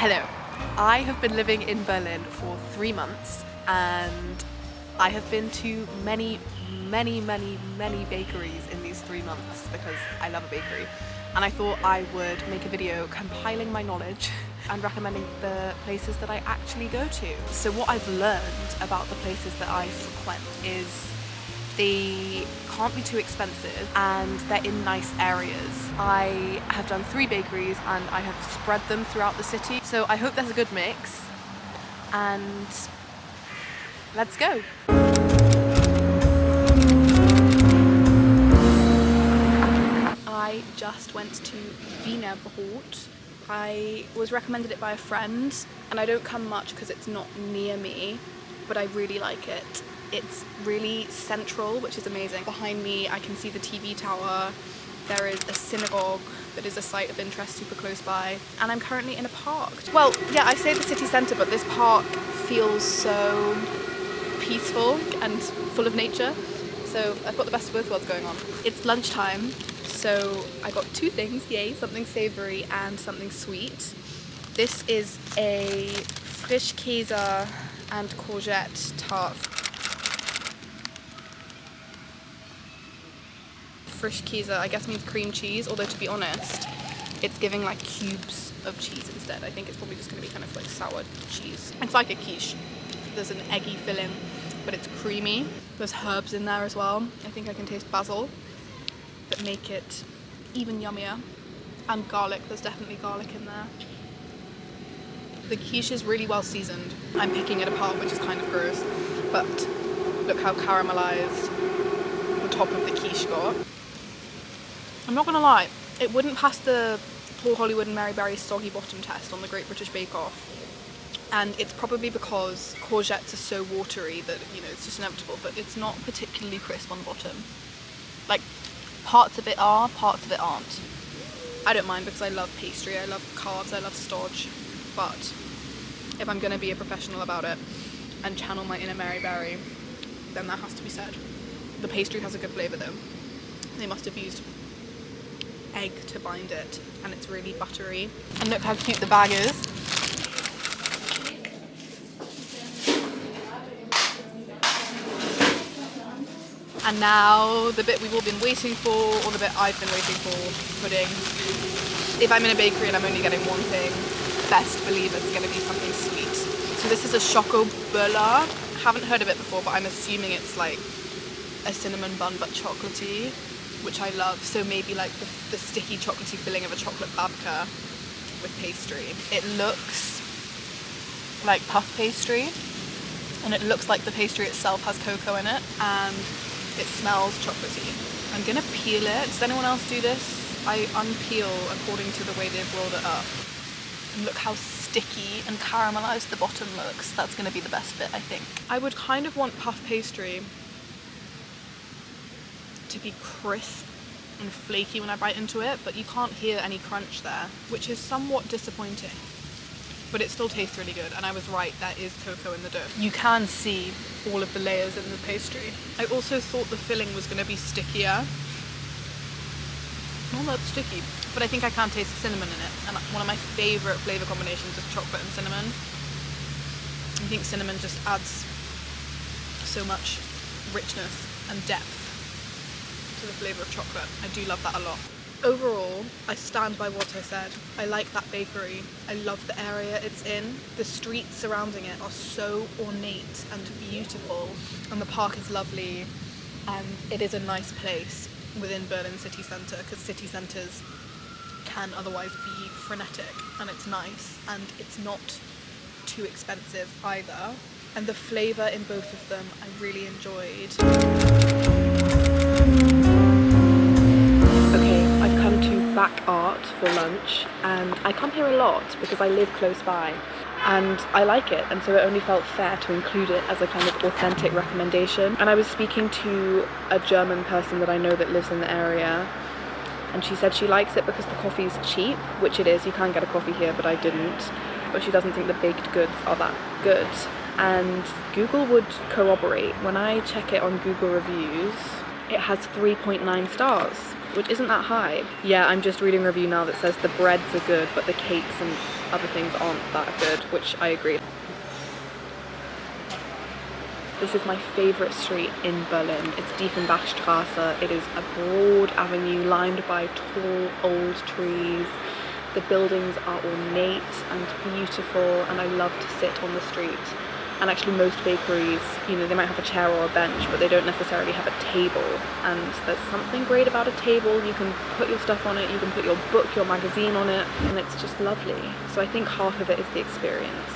Hello. I have been living in Berlin for 3 months and I have been to many bakeries in these 3 months because I love a bakery, and I thought I would make a video compiling my knowledge and recommending the places that I actually go to. So what I've learned about the places that I frequent is they can't be too expensive and they're in nice areas. I have done 3 bakeries and I have spread them throughout the city, so I hope there's a good mix, and let's go. I just went to Wiener Brot. I was recommended it by a friend, and I don't come much because it's not near me, but I really like it. It's really central, which is amazing. Behind me I can see the TV tower. There is a synagogue that is a site of interest super close by, and I'm currently in a park. Well, yeah, I say the city centre, but this park feels so peaceful and full of nature. So I've got the best of both worlds going on. It's lunchtime, so I got 2 things, yay, something savoury and something sweet. This is a Frischkäse and courgette tart. Frischkäse, I guess, means cream cheese, although to be honest, it's giving like cubes of cheese instead. I think it's probably just going to be kind of like sour cheese. It's like a quiche. There's an eggy filling, but it's creamy. There's herbs in there as well. I think I can taste basil that make it even yummier. And garlic, there's definitely garlic in there. The quiche is really well seasoned. I'm picking it apart, which is kind of gross, but look how caramelized the top of the quiche got. I'm not gonna lie, it wouldn't pass the Paul Hollywood and Mary Berry's soggy bottom test on the Great British Bake Off. And it's probably because courgettes are so watery that, you know, it's just inevitable, but it's not particularly crisp on the bottom. Like, parts of it are, parts of it aren't. I don't mind because I love pastry, I love carbs, I love stodge, but if I'm gonna be a professional about it and channel my inner Mary Berry, then that has to be said. The pastry has a good flavour though. They must have used egg to bind it, and it's really buttery. And look how cute the bag is. And now the bit we've all been waiting for, or the bit I've been waiting for, pudding. If I'm in a bakery and I'm only getting one thing, best believe it's going to be something sweet. So this is a Schokoböller. Haven't heard of it before, but I'm assuming it's like a cinnamon bun but chocolatey, which I love. So maybe like the sticky chocolatey filling of a chocolate babka with pastry. It looks like puff pastry, and it looks like the pastry itself has cocoa in it, and it smells chocolatey. I'm gonna peel it. Does anyone else do this? I unpeel according to the way they've rolled it up. And look how sticky and caramelized the bottom looks. That's gonna be the best bit, I think. I would kind of want puff pastry to be crisp and flaky when I bite into it, but you can't hear any crunch there, which is somewhat disappointing. But it still tastes really good, and I was right, there is cocoa in the dough. You can see all of the layers in the pastry. I also thought the filling was going to be stickier. It's not that sticky, but I think I can taste cinnamon in it, and one of my favourite flavour combinations is chocolate and cinnamon. I think cinnamon just adds so much richness and depth to the flavour of chocolate. I do love that a lot. Overall, I stand by what I said. I like that bakery. I love the area it's in. The streets surrounding it are so ornate and beautiful, and the park is lovely, and it is a nice place within Berlin city centre, because city centres can otherwise be frenetic, and it's nice, and it's not too expensive either. And the flavour in both of them I really enjoyed. Back.art for lunch, and I come here a lot because I live close by and I like it, and so it only felt fair to include it as a kind of authentic recommendation. And I was speaking to a German person that I know that lives in the area, and she said she likes it because the coffee's cheap, which it is. You can get a coffee here, but I didn't. But she doesn't think the baked goods are that good, and Google would corroborate. When I check it on Google reviews, it has 3.9 stars. which isn't that high. Yeah, I'm just reading a review now that says the breads are good, but the cakes and other things aren't that good, which I agree. This is my favourite street in Berlin. It's Diefenbachstraße. It is a broad avenue lined by tall old trees. The buildings are ornate and beautiful, and I love to sit on the street. And actually most bakeries, you know, they might have a chair or a bench, but they don't necessarily have a table. And there's something great about a table. You can put your stuff on it, you can put your book, your magazine on it, and it's just lovely. So I think half of it is the experience.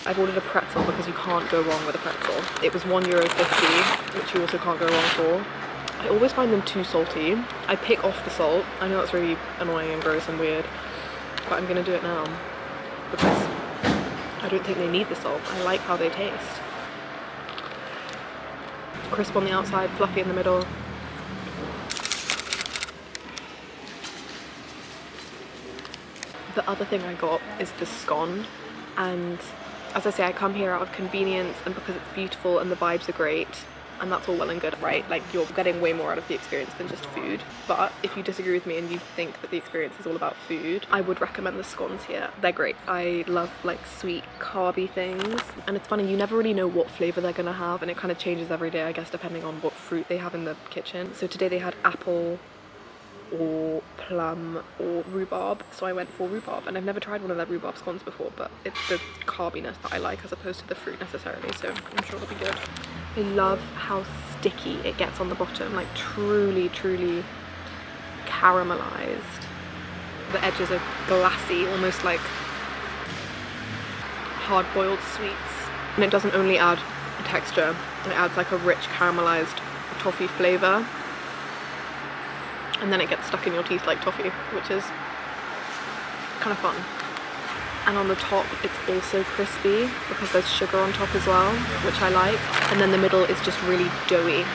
I've ordered a pretzel because you can't go wrong with a pretzel. It was €1.50, which you also can't go wrong for. I always find them too salty. I pick off the salt. I know that's really annoying and gross and weird, but I'm gonna do it now because I don't think they need the salt. I like how they taste. Crisp on the outside, fluffy in the middle. The other thing I got is the scone, and as I say, I come here out of convenience and because it's beautiful and the vibes are great. And that's all well and good, right? Like, you're getting way more out of the experience than just food. But if you disagree with me and you think that the experience is all about food, I would recommend the scones here. They're great. I love like sweet carby things. And it's funny, you never really know what flavour they're gonna have, and it kind of changes every day, I guess, depending on what fruit they have in the kitchen. So today they had apple or plum or rhubarb, so I went for rhubarb, and I've never tried one of their rhubarb scones before, but it's the carbiness that I like as opposed to the fruit necessarily, so I'm sure it'll be good. I love how sticky it gets on the bottom, like truly caramelized. The edges are glassy, almost like hard-boiled sweets, and it doesn't only add texture, it adds like a rich caramelized toffee flavor. And then it gets stuck in your teeth like toffee, which is kind of fun. And on the top, it's also crispy because there's sugar on top as well, which I like. And then the middle is just really doughy.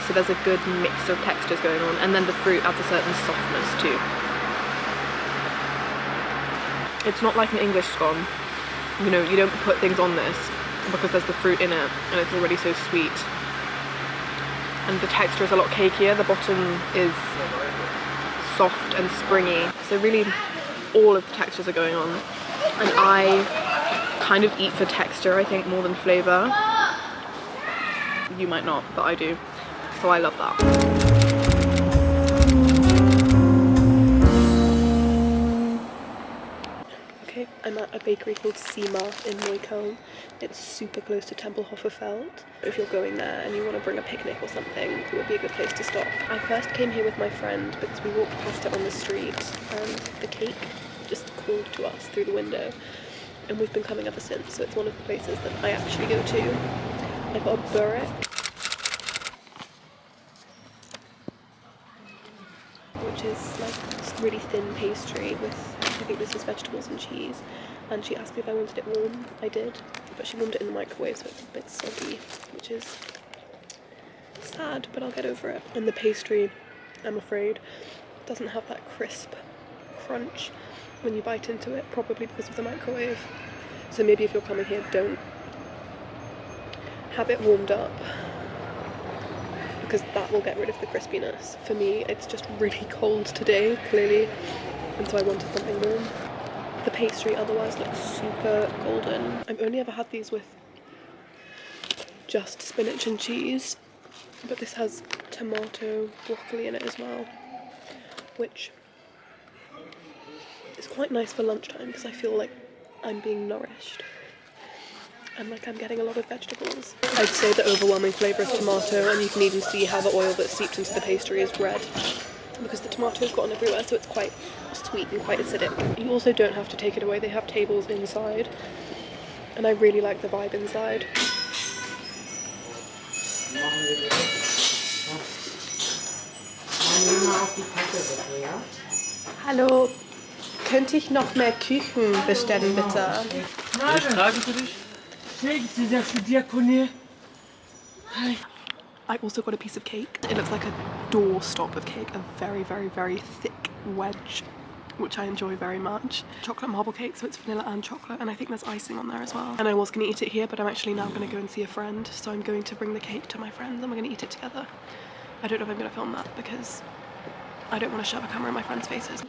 So there's a good mix of textures going on. And then the fruit adds a certain softness too. It's not like an English scone. You know, you don't put things on this because there's the fruit in it and it's already so sweet. And the texture is a lot cakier. The bottom is soft and springy. So really all of the textures are going on. And I kind of eat for texture, I think, more than flavour. You might not, but I do. So I love that. Okay, I'm at a bakery called Sima in Neukölln. It's super close to Tempelhofer. If you're going there and you want to bring a picnic or something, it would be a good place to stop. I first came here with my friend because we walked past it on the street and the cake just called to us through the window, and we've been coming ever since, so it's one of the places that I actually go to. I got a burek, which is like really thin pastry with, I think this is vegetables and cheese, and she asked me if I wanted it warm. I did, but she warmed it in the microwave, so it's a bit soggy, which is sad, but I'll get over it. And the pastry, I'm afraid, doesn't have that crisp crunch when you bite into it, probably because of the microwave. So maybe if you're coming here, don't have it warmed up, because that will get rid of the crispiness. For me, it's just really cold today, clearly, and so I wanted something warm. The pastry otherwise looks super golden. I've only ever had these with just spinach and cheese, but this has tomato, broccoli in it as well, which is quite nice for lunchtime because I feel like I'm being nourished and like I'm getting a lot of vegetables. I'd say the overwhelming flavour is tomato, and you can even see how the oil that seeped into the pastry is red because the tomato's gotten everywhere, so it's quite sweet and quite acidic. You also don't have to take it away, they have tables inside, and I really like the vibe inside. Hallo, könnte ich noch mehr Küchen bestellen, bitte? Ich trage für dich. I also got a piece of cake. It looks like a doorstop of cake, a very, very, very thick wedge which I enjoy very much. Chocolate marble cake, so it's vanilla and chocolate, and I think there's icing on there as well. And I was gonna eat it here, but I'm actually now gonna go and see a friend, so I'm going to bring the cake to my friends and we're gonna eat it together. I don't know if I'm gonna film that because I don't want to shove a camera in my friends' faces.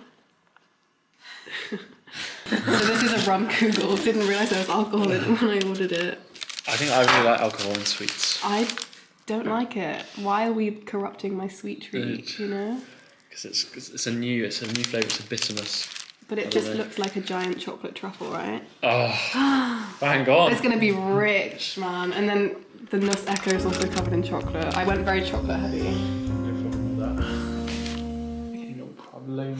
So this is a rum kugel. Didn't realise there was alcohol in it when I ordered it. I think I really like alcohol in sweets. I don't like it. Why are we corrupting my sweet treat, you know? Because it's a new flavour, it's a bitterness. But it just looks like a giant chocolate truffle, right? Oh, bang on. It's gonna be rich, man. And then the Nuss Echo is also covered in chocolate. I went very chocolate heavy. No problem with that. Okay, no problem.